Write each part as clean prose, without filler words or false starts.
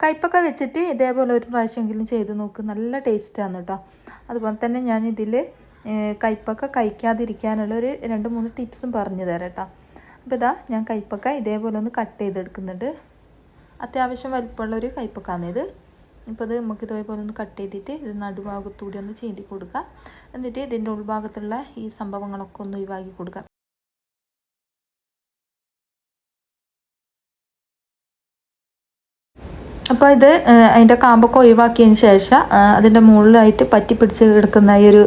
കയ്പ്പൊക്കെ വെച്ചിട്ട് ഇതേപോലെ ഒരു പ്രാവശ്യമെങ്കിലും ചെയ്ത് നോക്ക്, നല്ല ടേസ്റ്റാണ് കേട്ടോ. അതുപോലെ തന്നെ ഞാൻ ഇതിൽ കയ്പ്പൊക്കെ കഴിക്കാതിരിക്കാനുള്ള ഒരു 2-3 ടിപ്സും പറഞ്ഞു തരാം കേട്ടോ. അപ്പോൾ ഇതാ ഞാൻ കയ്പ്പൊക്കെ ഇതേപോലെ ഒന്ന് കട്ട് ചെയ്തെടുക്കുന്നുണ്ട്. അത്യാവശ്യം വലിപ്പമുള്ളൊരു കയ്പ്പൊക്കാണിത്. ഇപ്പോൾ ഇത് നമുക്ക് ഇതേപോലെ ഒന്ന് കട്ട് ചെയ്തിട്ട് ഇത് നടുഭാഗത്തൂടെ ഒന്ന് ചീന്തി കൊടുക്കുക. എന്നിട്ട് ഇതിൻ്റെ ഉൾഭാഗത്തുള്ള ഈ സംഭവങ്ങളൊക്കെ ഒന്ന് ഒഴിവാക്കി കൊടുക്കുക. അപ്പോൾ ഇത് അതിൻ്റെ കാമ്പൊക്കെ ഒഴിവാക്കിയതിന് ശേഷം അതിൻ്റെ മുകളിലായിട്ട് പറ്റി പിടിച്ച് കിടക്കുന്ന ഈ ഒരു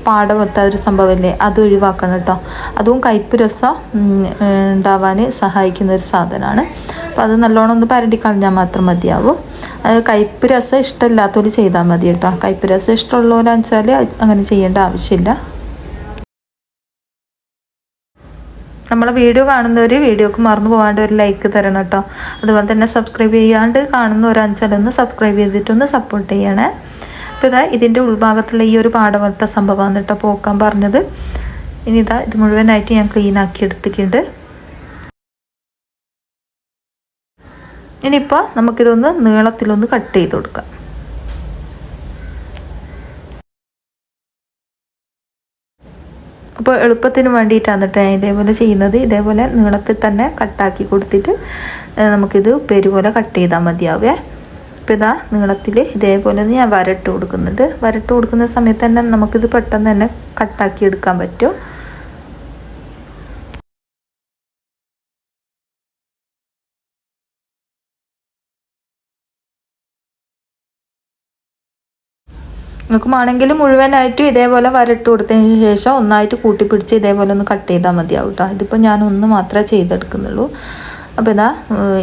പാട പോലത്തെ ഒരു സംഭവമല്ലേ, അത് ഒഴിവാക്കണം കേട്ടോ. അതും കയ്പ്പ് രസം ഉണ്ടാവാൻ സഹായിക്കുന്ന ഒരു സാധനമാണ്. അപ്പോൾ അത് നല്ലോണം ഒന്ന് പരണ്ടി കളഞ്ഞാൽ മാത്രം മതിയാവും. അത് കയ്പ്പ് രസം ഇഷ്ടമില്ലാത്തവർ ചെയ്താൽ മതി കേട്ടോ. കയ്പ്പ് രസം ഇഷ്ടമുള്ളവരാണെന്ന് വെച്ചാൽ അങ്ങനെ ചെയ്യേണ്ട ആവശ്യമില്ല. നമ്മളെ വീഡിയോ കാണുന്നവർ വീഡിയോക്ക് മറന്നു പോകാണ്ട് ഒരു ലൈക്ക് തരണം കേട്ടോ. അതുപോലെ തന്നെ സബ്സ്ക്രൈബ് ചെയ്യാണ്ട് കാണുന്നവരാണെന്ന് സബ്സ്ക്രൈബ് ചെയ്തിട്ടൊന്ന് സപ്പോർട്ട് ചെയ്യണേ. അപ്പോൾ ഇതാ ഇതിൻ്റെ ഉൾഭാഗത്തുള്ള ഈ ഒരു പാടപോലത്തെ സംഭവമാണ് കേട്ടോ പോക്കാൻ പറഞ്ഞത്. ഇനി ഇതാ ഇത് മുഴുവനായിട്ട് ഞാൻ ക്ലീൻ ആക്കി എടുത്തിട്ടുണ്ട്. ഇനിയിപ്പോൾ നമുക്കിതൊന്ന് നീളത്തിലൊന്ന് കട്ട് ചെയ്ത് കൊടുക്കാം. അപ്പോൾ എളുപ്പത്തിന് വേണ്ടിയിട്ടാണ് കേട്ടോ ഞാൻ ഇതേപോലെ ചെയ്യുന്നത്. ഇതേപോലെ നീളത്തിൽ തന്നെ കട്ടാക്കി കൊടുത്തിട്ട് നമുക്കിത് ഉപ്പേരി പോലെ കട്ട് ചെയ്താൽ മതിയാവേ. അപ്പോൾ ഇതാ നീളത്തിൽ ഇതേപോലെ ഞാൻ വരട്ട് കൊടുക്കുന്നുണ്ട്. വരട്ട് കൊടുക്കുന്ന സമയത്ത് തന്നെ നമുക്കിത് പെട്ടെന്ന് തന്നെ കട്ടാക്കി എടുക്കാൻ പറ്റും. നിങ്ങൾക്ക് വേണമെങ്കിൽ മുഴുവനായിട്ടും ഇതേപോലെ വരട്ട് കൊടുത്തതിന് ശേഷം ഒന്നായിട്ട് കൂട്ടിപ്പിടിച്ച് ഇതേപോലെ ഒന്ന് കട്ട് ചെയ്താൽ മതിയാവും കേട്ടോ. ഇതിപ്പോൾ ഞാനൊന്ന് മാത്രമേ ചെയ്തെടുക്കുന്നുള്ളൂ. അപ്പോൾ ഇതാ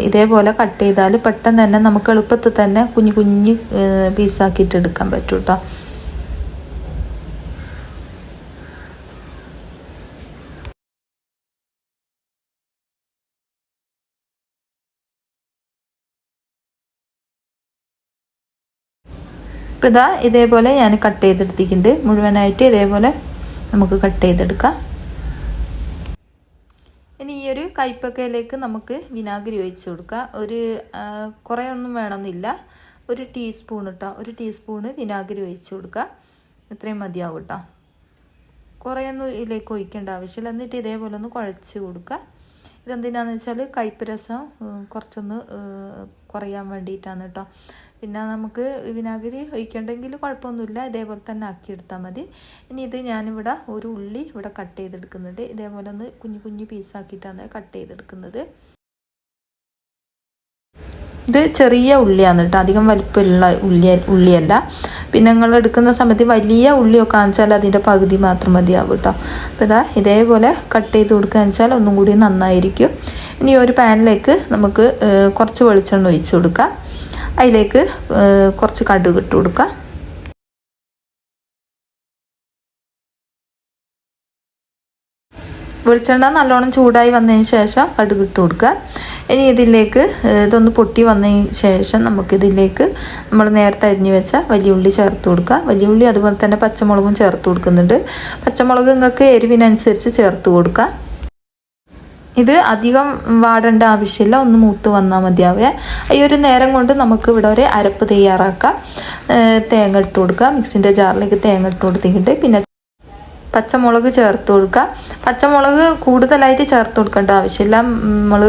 ഇതേപോലെ കട്ട് ചെയ്താൽ പെട്ടെന്ന് തന്നെ നമുക്ക് എളുപ്പത്തിൽ തന്നെ കുഞ്ഞു കുഞ്ഞ് പീസാക്കിയിട്ട് എടുക്കാൻ പറ്റും കേട്ടോ. ഇപ്പോൾ ഇതാ ഇതേപോലെ ഞാൻ കട്ട് ചെയ്തെടുത്തിട്ടുണ്ട്. മുഴുവനായിട്ട് ഇതേപോലെ നമുക്ക് കട്ട് ചെയ്തെടുക്കാം. ഇനി ഈ ഒരു കയ്പ്പക്കയിലേക്ക് നമുക്ക് വിനാഗിരി ഒഴിച്ച് കൊടുക്കാം. ഒരു കുറേ ഒന്നും വേണമെന്നില്ല, 1 ടീസ്പൂൺ കേട്ടോ. 1 ടീസ്പൂണ് വിനാഗിരി ഒഴിച്ച് കൊടുക്കുക. ഇത്രയും മതിയാവും കേട്ടോ. കുറേയൊന്നും ഇതിലേക്ക് ഒഴിക്കേണ്ട ആവശ്യമില്ല. എന്നിട്ട് ഇതേപോലെ ഒന്ന് കുഴച്ച് കൊടുക്കുക. ഇതെന്തിനാന്ന് വെച്ചാൽ കയ്പ്പ് രസം കുറച്ചൊന്ന് കുറയാൻ വേണ്ടിയിട്ടാണ് കേട്ടോ. പിന്നെ നമുക്ക് വിനാഗിരി ഒഴിക്കണ്ടെങ്കിൽ കുഴപ്പമൊന്നുമില്ല, ഇതേപോലെ തന്നെ ആക്കിയെടുത്താൽ മതി. ഇനി ഇത് ഞാനിവിടെ ഒരു ഉള്ളി ഇവിടെ കട്ട് ചെയ്തെടുക്കുന്നുണ്ട്. ഇതേപോലെ ഒന്ന് കുഞ്ഞു കുഞ്ഞു പീസാക്കിയിട്ടാണ് കട്ട് ചെയ്തെടുക്കുന്നത്. ഇത് ചെറിയ ഉള്ളിയാണ് കേട്ടോ, അധികം വലിപ്പമുള്ള ഉള്ളിയല്ല. പിന്നെ നിങ്ങൾ എടുക്കുന്ന സമയത്ത് വലിയ ഉള്ളിയൊക്കെ ആണെച്ചാൽ അതിൻ്റെ പകുതി മാത്രം മതിയാവും കേട്ടോ. അപ്പോൾ ഇതാ ഇതേപോലെ കട്ട് ചെയ്ത് കൊടുക്കുകയെന്ന് വെച്ചാൽ ഒന്നും കൂടി നന്നായിരിക്കും. ഇനി ഒരു പാനിലേക്ക് നമുക്ക് കുറച്ച് വെളിച്ചെണ്ണ ഒഴിച്ച് കൊടുക്കാം. അതിലേക്ക് കുറച്ച് കടുക് ഇട്ട് കൊടുക്കുക. വെളിച്ചെണ്ണ നല്ലോണം ചൂടായി വന്നതിന് ശേഷം കടുക് ഇട്ട് കൊടുക്കുക. ഇനി ഇതിലേക്ക് ഇതൊന്ന് പൊട്ടി വന്നതിന് ശേഷം നമുക്കിതിലേക്ക് നമ്മൾ നേരത്തെ അരിഞ്ഞ് വെച്ച വലിയ ഉള്ളി ചേർത്ത് കൊടുക്കുക. വലിയ ഉള്ളി അതുപോലെ തന്നെ പച്ചമുളകും ചേർത്ത് കൊടുക്കുന്നുണ്ട്. പച്ചമുളക് നിങ്ങൾക്ക് എരിവിനനുസരിച്ച് ചേർത്ത് കൊടുക്കുക. ഇത് അധികം വാടേണ്ട ആവശ്യമില്ല, ഒന്ന് മൂത്ത് വന്നാൽ മതിയാവേ. ഈ ഒരു നേരം കൊണ്ട് നമുക്ക് ഇവിടെ ഒരു അരപ്പ് തയ്യാറാക്കാം. തേങ്ങ ഇട്ട് കൊടുക്കുക. മിക്സിൻ്റെ ജാറിലേക്ക് തേങ്ങ ഇട്ട് കൊടുത്തിട്ടുണ്ട്. പിന്നെ പച്ചമുളക് ചേർത്ത് കൊടുക്കുക. പച്ചമുളക് കൂടുതലായിട്ട് ചേർത്ത് കൊടുക്കേണ്ട ആവശ്യമില്ല. നമ്മൾ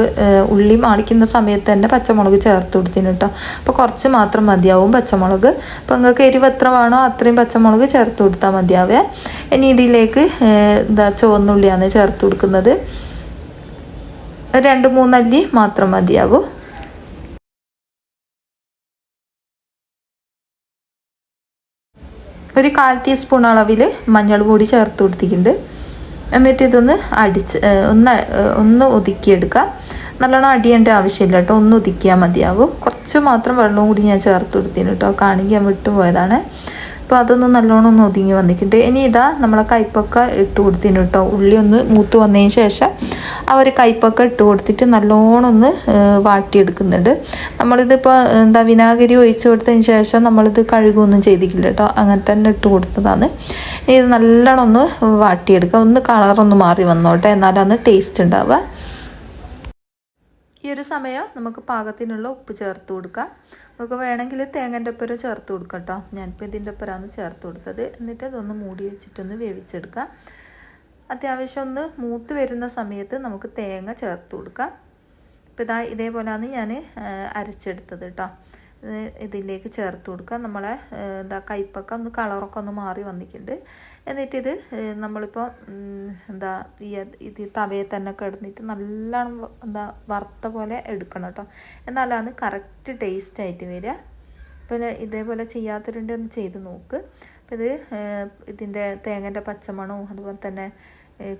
ഉള്ളി മാളിക്കുന്ന സമയത്ത് തന്നെ പച്ചമുളക് ചേർത്ത് കൊടുത്തിന് കേട്ടോ. അപ്പോൾ കുറച്ച് മാത്രം മതിയാവും പച്ചമുളക്. അപ്പോൾ നിങ്ങൾക്ക് എരിവ് എത്ര വേണോ അത്രയും പച്ചമുളക് ചേർത്ത് കൊടുത്താൽ മതിയാവേ. ഇനി ഇതിലേക്ക് ചുവന്നുള്ളിയാണ് ചേർത്ത് കൊടുക്കുന്നത്. 2-3 അല്ലി മാത്രം മതിയാവും. ഒരു 1/4 ടീസ്പൂൺ അളവിൽ മഞ്ഞൾ പൊടി ചേർത്ത് കൊടുത്തിട്ടുണ്ട്. എന്നിട്ട് ഇതൊന്ന് ഒന്ന് ഒതുക്കിയെടുക്കാം. നല്ലോണം അടിയേണ്ട ആവശ്യമില്ല കേട്ടോ, ഒന്ന് ഒതുക്കിയാൽ മതിയാവും. കുറച്ച് മാത്രം വെള്ളവും കൂടി ഞാൻ ചേർത്ത് കൊടുത്തിന് കേട്ടോ, കാണിക്കാൻ വിട്ടുപോയതാണ്. അപ്പോൾ അതൊന്ന് നല്ലോണം ഒന്ന് ഒതുങ്ങി വന്നിട്ടുണ്ട്. ഇനി ഇതാ നമ്മളെ കയ്പ്പൊക്കെ ഇട്ട് കൊടുത്തിന് കേട്ടോ. ഉള്ളി ഒന്ന് മൂത്ത് വന്നതിന് ശേഷം ആ ഒരു കയ്പ്പൊക്കെ ഇട്ട് കൊടുത്തിട്ട് നല്ലോണം ഒന്ന് വാട്ടിയെടുക്കുന്നുണ്ട്. നമ്മളിതിപ്പോൾ വിനാഗിരി ഒഴിച്ച് കൊടുത്തതിന് ശേഷം നമ്മളിത് കഴുകുകയൊന്നും ചെയ്തിട്ടില്ല കേട്ടോ, അങ്ങനെ തന്നെ ഇട്ട് കൊടുത്തതാണ്. ഇത് നല്ലോണം ഒന്ന് വാട്ടിയെടുക്കുക. ഒന്ന് കളറൊന്ന് മാറി വന്നോട്ടെ, എന്നാലാണ് ടേസ്റ്റ് ഉണ്ടാവുക. ഈ ഒരു സമയം നമുക്ക് പാകത്തിനുള്ള ഉപ്പ് ചേർത്ത് കൊടുക്കാം. നമുക്ക് വേണമെങ്കിൽ തേങ്ങൻ്റെ ഒപ്പരം ചേർത്ത് കൊടുക്കാം കേട്ടോ. ഞാനിപ്പോൾ ഇതിൻ്റെ ഒപ്പരമാണ് ചേർത്ത് കൊടുത്തത്. എന്നിട്ട് ഇതൊന്ന് മൂടി വെച്ചിട്ടൊന്ന് വേവിച്ചെടുക്കാം. അത്യാവശ്യം ഒന്ന് മൂത്ത് വരുന്ന സമയത്ത് നമുക്ക് തേങ്ങ ചേർത്ത് കൊടുക്കാം. ഇപ്പോൾ ഇതേപോലെയാണ് ഞാൻ അരച്ചെടുത്തത് കേട്ടോ. ഇതിലേക്ക് ചേർത്ത് കൊടുക്കുക. നമ്മളെ കയ്പ്പൊക്കെ ഒന്ന് കളറൊക്കെ ഒന്ന് മാറി വന്നിട്ടുണ്ട്. എന്നിട്ടിത് നമ്മളിപ്പോൾ ഇത് തവയിൽ തന്നെ കിടന്നിട്ട് നല്ലോണം വറുത്ത പോലെ എടുക്കണം കേട്ടോ. എന്നാലാണ് കറക്റ്റ് ടേസ്റ്റ് ആയിട്ട് വരിക. അപ്പോൾ ഇതേപോലെ ചെയ്യാത്തവരുണ്ട് ഒന്ന് ചെയ്ത് നോക്ക്. അപ്പോൾ ഇതിൻ്റെ തേങ്ങൻ്റെ പച്ചമണവും അതുപോലെ തന്നെ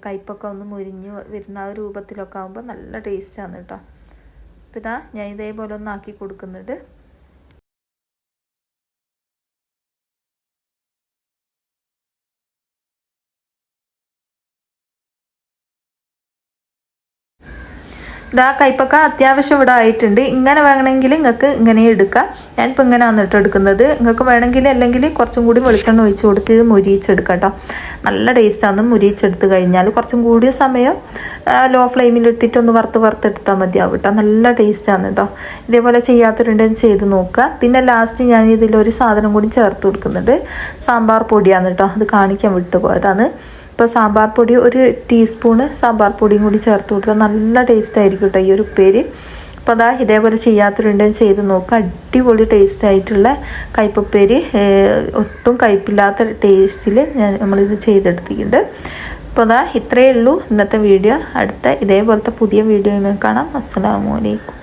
കയ്പ്പൊക്കെ ഒന്ന് മുരിഞ്ഞ് വരുന്ന ആ രൂപത്തിലൊക്കെ ആകുമ്പോൾ നല്ല ടേസ്റ്റാണ് കേട്ടോ. അപ്പോൾ ഞാൻ ഇതേപോലെ ഒന്ന് ആക്കി കൊടുക്കുന്നുണ്ട്. കയ്പ്പൊക്കെ അത്യാവശ്യം ഇവിടെ ആയിട്ടുണ്ട്. ഇങ്ങനെ വേണമെങ്കിൽ നിങ്ങൾക്ക് ഇങ്ങനെ എടുക്കാം. ഞാനിപ്പോൾ ഇങ്ങനെയാണ് എടുക്കുന്നത്. നിങ്ങൾക്ക് വേണമെങ്കിൽ അല്ലെങ്കിൽ കുറച്ചും കൂടി വെളിച്ചെണ്ണ ഒഴിച്ച് കൊടുത്ത് ഇത് മുരിയിച്ചെടുക്കാം കേട്ടോ. നല്ല ടേസ്റ്റാണ്. മുരിയിച്ചെടുത്ത് കഴിഞ്ഞാൽ കുറച്ചും കൂടിയ സമയം ലോ ഫ്ലെയിമിലിട്ടിട്ട് ഒന്ന് വറുത്തെടുത്താൽ മതിയാവും കേട്ടോ. നല്ല ടേസ്റ്റാണ് കേട്ടോ. ഇതേപോലെ ചെയ്യാത്തവരുണ്ടെങ്കിൽ ചെയ്ത് നോക്കുക. പിന്നെ ലാസ്റ്റ് ഞാൻ ഇതിലൊരു സാധനം കൂടി ചേർത്ത് കൊടുക്കുന്നുണ്ട്. സാമ്പാർ പൊടിയാണ് കേട്ടോ. അത് കാണിക്കാൻ വിട്ടുപോയതാണ്. ഇപ്പോൾ സാമ്പാർ പൊടി ഒരു ടീസ്പൂണ് സാമ്പാർ പൊടിയും കൂടി ചേർത്ത് കൊടുത്താൽ നല്ല ടേസ്റ്റ് ആയിരിക്കും കേട്ടോ ഈ ഒരു ഉപ്പേരി. അപ്പോൾ ഇതേപോലെ ചെയ്യാത്തവരുണ്ടെങ്കിൽ ചെയ്ത് നോക്കുക. അടിപൊളി ടേസ്റ്റ് ആയിട്ടുള്ള കയ്പ്പുപ്പേരി, ഒട്ടും കയ്പില്ലാത്ത ടേസ്റ്റിൽ നമ്മളിത് ചെയ്തെടുത്തിട്ടുണ്ട്. അപ്പോൾ ഇത്രയേ ഉള്ളൂ ഇന്നത്തെ വീഡിയോ. അടുത്ത ഇതേപോലത്തെ പുതിയ വീഡിയോ കാണാം. അസ്സലാമു അലൈക്കും.